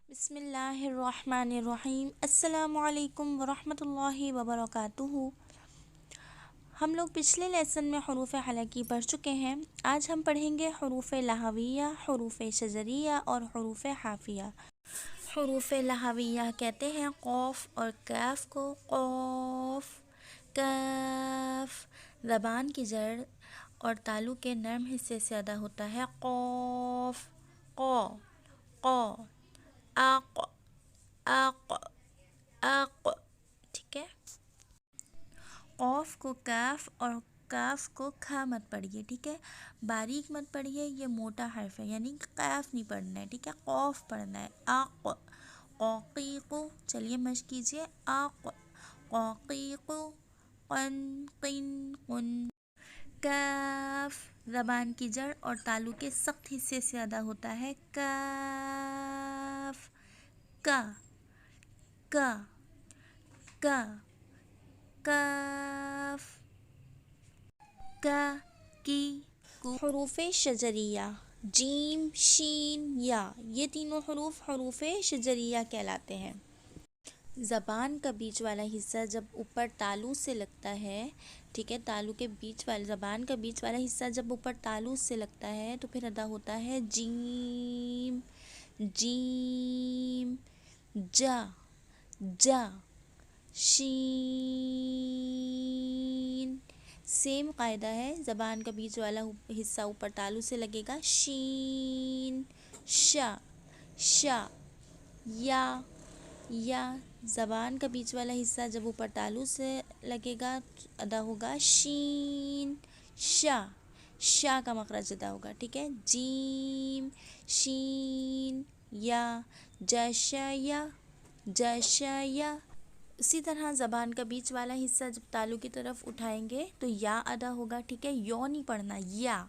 بسم اللہ الرحمن الرحیم۔ السلام علیکم ورحمۃ اللہ وبرکاتہ۔ ہم لوگ پچھلے لیسن میں حروف حلقی پڑھ چکے ہیں۔ آج ہم پڑھیں گے حروف لغویہ، حروف شجریہ اور حروف حافیہ۔ حروف لغویہ کہتے ہیں قوف اور کاف کو۔ قوف، کاف زبان کی جڑ اور تالو کے نرم حصے سے ادا ہوتا ہے۔ قوف، قو، قو، آق، آق، آق، ٹھیک ہے۔ قوف کو کاف اور کاف کو کھا مت پڑھیے، ٹھیک ہے، باریک مت پڑھیے، یہ موٹا حرف ہے، یعنی کاف نہیں پڑھنا ہے، ٹھیک ہے، قوف پڑھنا ہے۔ آق، قوقیق، چلیے مشق کیجیے۔ آق، قوقیق، قن، قن، قن۔ کاف زبان کی جڑ اور تالو کے سخت حصے سے ادا ہوتا ہے۔ کاف، کا، کا، کا، کاف، کا، کی، کو۔ حروف شجریہ جیم، شین، یا، یہ تینوں حروف حروف شجریہ کہلاتے ہیں۔ زبان کا بیچ والا حصہ جب اوپر تالو سے لگتا ہے، ٹھیک ہے، تالو کے بیچ والے زبان کا بیچ والا حصہ جب اوپر تالو سے لگتا ہے تو پھر ادا ہوتا ہے جیم، جیم، جا، جا، شین۔ سیم قاعدہ ہے، زبان کا بیچ والا حصہ اوپر تالو سے لگے گا، شین، شا، شا، یا، یا، زبان کا بیچ والا حصہ جب اوپر تالو سے لگے گا ادا ہوگا شین، شا، شا کا مخرج ادا ہوگا، ٹھیک ہے۔ جیم، شین، یا، جشیا، جشیا۔ اسی طرح زبان کا بیچ والا حصہ جب تالو کی طرف اٹھائیں گے تو یا ادا ہوگا، ٹھیک ہے، یو نہیں پڑھنا، یا،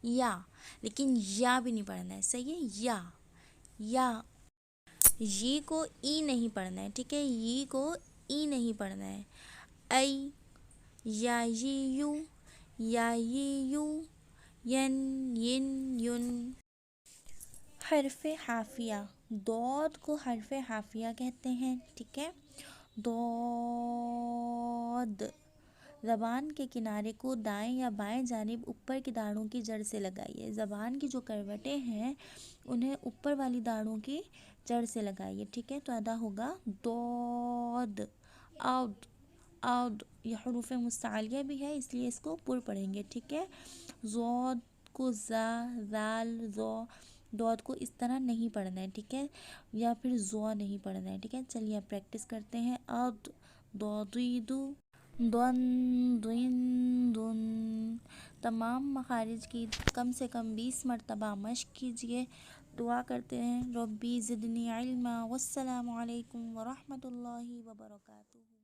یا، لیکن یا بھی نہیں پڑھنا ہے، صحیح ہے، یا، یا۔ یہ کو ای نہیں پڑھنا ہے، ٹھیک ہے، یہ کو ای نہیں پڑھنا ہے۔ ای، یا، یو، یا، یو، ین، ین، ین۔ حرف حافیہ ضاد کو حرف حافیہ کہتے ہیں، ٹھیک ہے۔ ضاد زبان کے کنارے کو دائیں یا بائیں جانب اوپر کی داڑھوں کی جڑ سے لگائیے۔ زبان کی جو کروٹیں ہیں انہیں اوپر والی داڑھوں کی جڑ سے لگائیے، ٹھیک ہے، تو ادا ہوگا ضاد، عود، عود۔ یہ حروف مستعلیہ بھی ہے اس لیے اس کو پر پڑھیں گے، ٹھیک ہے۔ ضاد کو زا، ذال، ذو، ضاد کو اس طرح نہیں پڑھنا ہے، ٹھیک ہے، یا پھر ذو نہیں پڑھنا ہے، ٹھیک ہے۔ چلیے اب پریکٹس کرتے ہیں۔ عد، ضادید، ضن، ضن، ضن۔ تمام مخارج کی کم سے کم 20 مرتبہ مشق کیجیے۔ دعا کرتے ہیں ربی زدنی علما۔ والسلام علیکم ورحمۃ اللہ وبرکاتہ۔